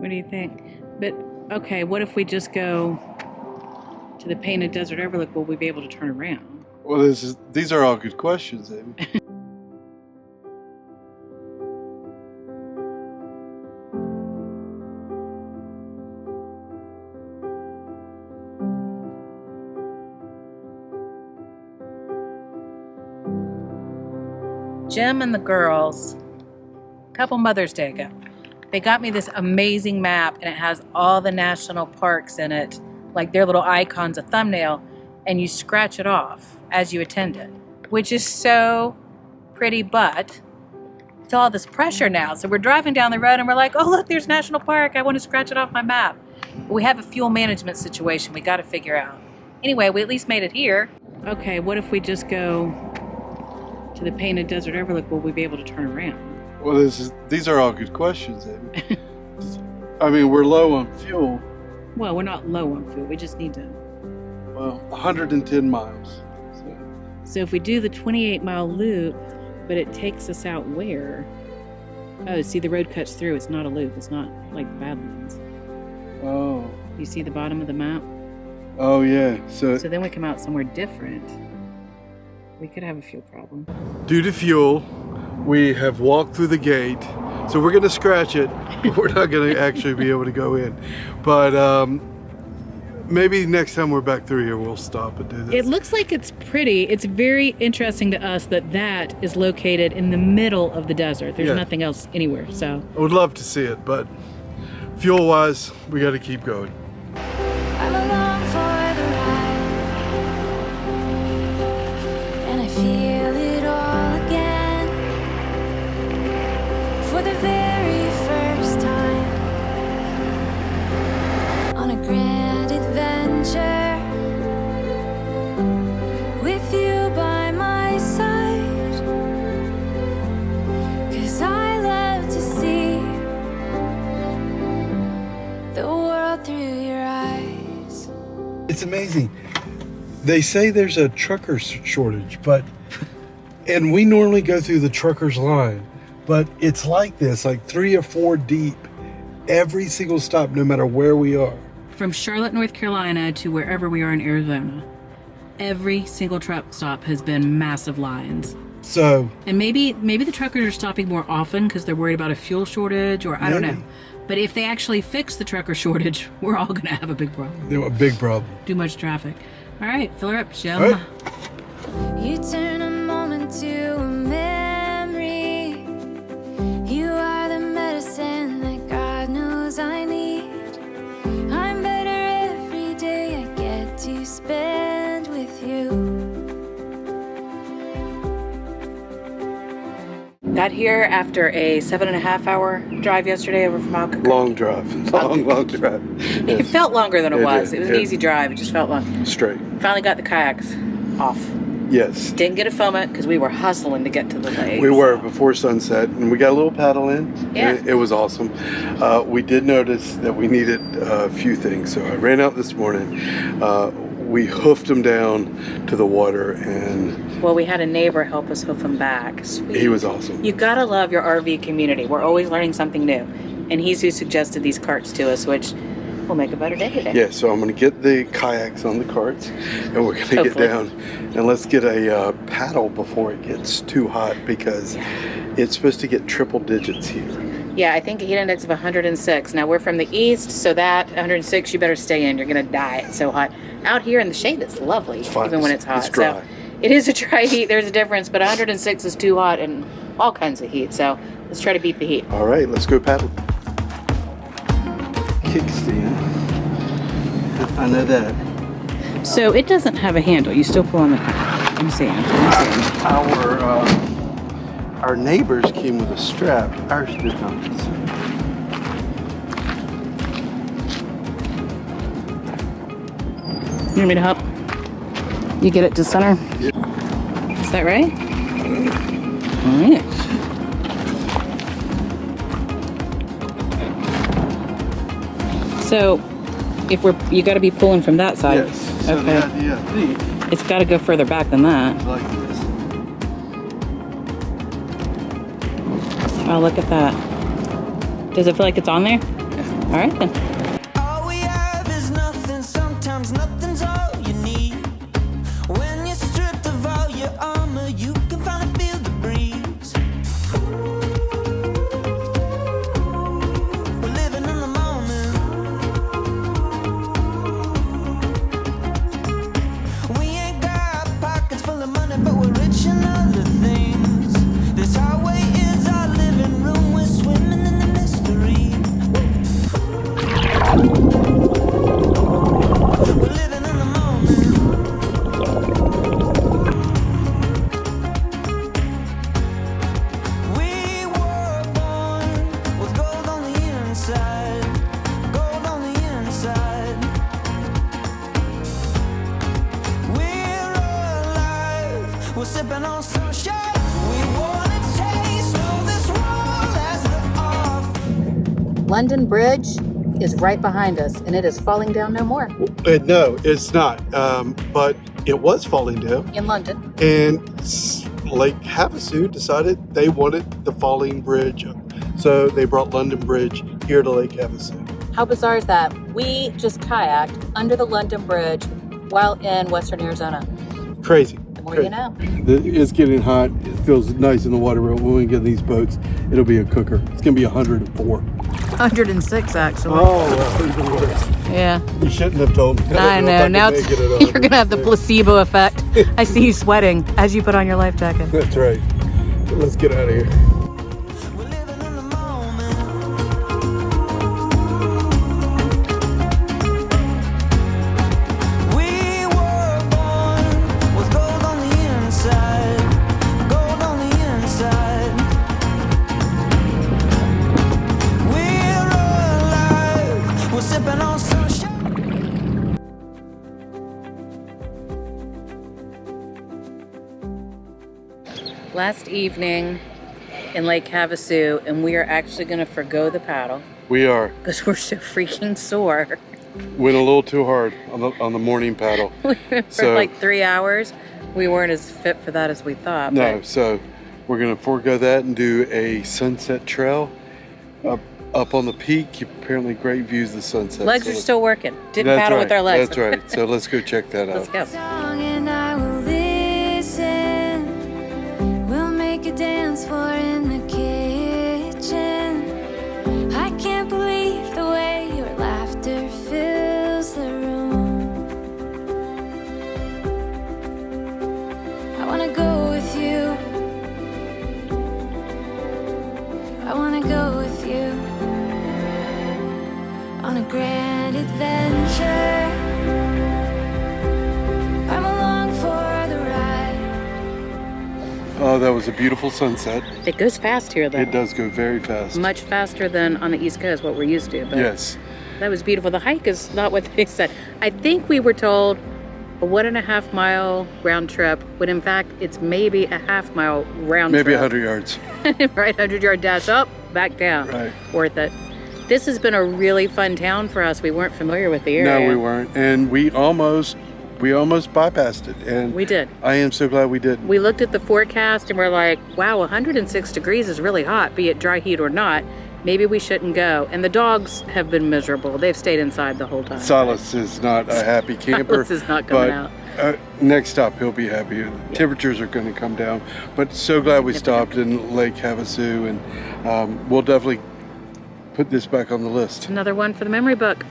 What do you think? But, okay, what if we just go to the painted desert overlook? Will we be able to turn around? Well, these are all good questions, Amy. Jim and the girls, a couple Mother's Day ago, they got me this amazing map, and it has all the national parks in it, like their little icons, a thumbnail, and you scratch it off as you attend it, which is so pretty, but it's all this pressure now. So we're driving down the road and we're like, oh look, there's National Park, I want to scratch it off my map. But we have a fuel management situation we got to figure out. Anyway, we at least made it here. Okay, what if we just go to the painted desert overlook? Will we be able to turn around? Well, these are all good questions, Amy. I mean, we're low on fuel. Well, we're not low on fuel. We just need to. Well, 110 miles. So if we do the 28-mile loop, but it takes us out where? Oh, see, the road cuts through. It's not a loop. It's not like the Badlands. Oh. You see the bottom of the map? Oh, yeah. So then we come out somewhere different. We could have a fuel problem. Due to fuel, we have walked through the gate. So we're going to scratch it, but we're not going to actually be able to go in. But maybe next time we're back through here, we'll stop and do this. It looks like it's pretty. It's very interesting to us that that is located in the middle of the desert. There's nothing else anywhere, so. I would love to see it, but fuel-wise, we got to keep going. I'm along for the ride, and I feel it all again for the very first time on a grand adventure with you by my side, 'cause I love to see the world through your eyes. It's amazing. They say there's a trucker shortage, and we normally go through the truckers line, but it's like this, like 3 or 4 deep, every single stop, no matter where we are. From Charlotte, North Carolina to wherever we are in Arizona, every single truck stop has been massive lines. So, And maybe the truckers are stopping more often because they're worried about a fuel shortage, or I don't know. But if they actually fix the trucker shortage, we're all going to have a big problem. a big problem. Too much traffic. All right, fill her up, Jim. All right. You turn a moment to a memory. You are the medicine that God knows I need. I'm better every day I get to spend with you. Got here after a 7.5-hour drive yesterday over from Albuquerque. Long drive. Long drive. It felt longer than it was. did. It was an easy drive. It just felt long. Straight. Finally got the kayaks off. Yes. Didn't get a foam because we were hustling to get to the lake. We were before sunset, and we got a little paddle in. Yeah. It was awesome. We did notice that we needed a few things, so I ran out this morning. We hoofed them down to the water, and Well, we had a neighbor help us hoof them back. Sweet. he was awesome. You gotta love your RV community. We're always learning something new. And he's who suggested these carts to us, which will make a better day today. Yeah, so I'm going to get the kayaks on the carts, and we're going to get Hopefully. down, and let's get a paddle before it gets too hot, because it's supposed to get triple digits here. Yeah, I think a heat index of 106. Now we're from the east, so that 106, you better stay in. You're gonna die. It's so hot. Out here in the shade, it's lovely, fine. even when it's hot. It's dry. So it is a dry heat. There's a difference, but 106 is too hot and all kinds of heat. So let's try to beat the heat. All right, let's go paddle. Kickstand. I know that. So it doesn't have a handle. You still pull on the paddle. I'm seeing. Our neighbors came with a strap. Ours did not. You want me to help? You get it to center? Yeah. Is that right? All right. So, you got to be pulling from that side. Yes. So Okay. the idea, I think, It's got to go further back than that. is like this. Oh, look at that. Does it feel like it's on there? All right then. All we have is nothing, sometimes nothing's all you need. When you're stripped of all your armor, you can finally feel the breeze. We're living in the moment. We ain't got pockets full of money, but we're rich in other things. This highway is our living room, we're swimming in the mystery. We're living in the moment. We were born with gold on the inside, gold on the inside. We're alive, we're sipping on sunshine. We wanna taste of this world as the off. London Bridge is right behind us, and it is falling down no more No, it's not. But it was falling down. in London. And Lake Havasu decided they wanted the falling bridge. So they brought London Bridge here to Lake Havasu. How bizarre is that? We just kayaked under the London Bridge while in Western Arizona. Crazy. The more you know. It's getting hot. It feels nice in the water, but when we get in these boats, it'll be a cooker. It's going to be 104. 106 actually. Oh, well, even worse. Yeah. You shouldn't have told me. I know. Now You're you're going to have the placebo effect. I see you sweating as you put on your life jacket. That's right. Let's get out of here. We're living in the moment. We were born with gold on the inside, gold on the inside. We're alive, we're sipping on sunshine. Last evening in Lake Havasu, and we are actually going to forgo the paddle We are. because we're so freaking sore. Went a little too hard on the morning paddle. For like 3 hours. We weren't as fit for that as we thought. No, but so we're going to forego that and do a sunset trail up on the peak. Apparently great views of the sunset. legs So are still working. Didn't that's paddle right, with our legs. That's right. So let's go check that out. Let's go. Song and I will listen. We'll make a dance floor in the kitchen. I can't believe the way your laughter fills the room. I wanna go with you. I wanna go with you on a grand adventure. I'm along for the ride. Oh, that was a beautiful sunset. It goes fast here, though. It does go very fast. Much faster than on the East Coast, what we're used to. But Yes. that was beautiful. The hike is not what they said. I think we were told a 1.5 mile round trip, when in fact it's maybe a half mile round Maybe trip. 100 yards. Right, 100-yard dash up, back down. Right. Worth it. This has been a really fun town for us. We weren't familiar with the area. No, we weren't. And we almost bypassed it. And We did. I am so glad we did. We looked at the forecast and we're like, wow, 106 degrees is really hot, be it dry heat or not. Maybe we shouldn't go. And the dogs have been miserable. They've stayed inside the whole time. Silas is not a happy camper. Silas is not coming but, out. Next stop, he'll be happy. Temperatures are going to come down. But so glad we stopped in Lake Havasu. And we'll definitely put this back on the list. Another one for the memory book.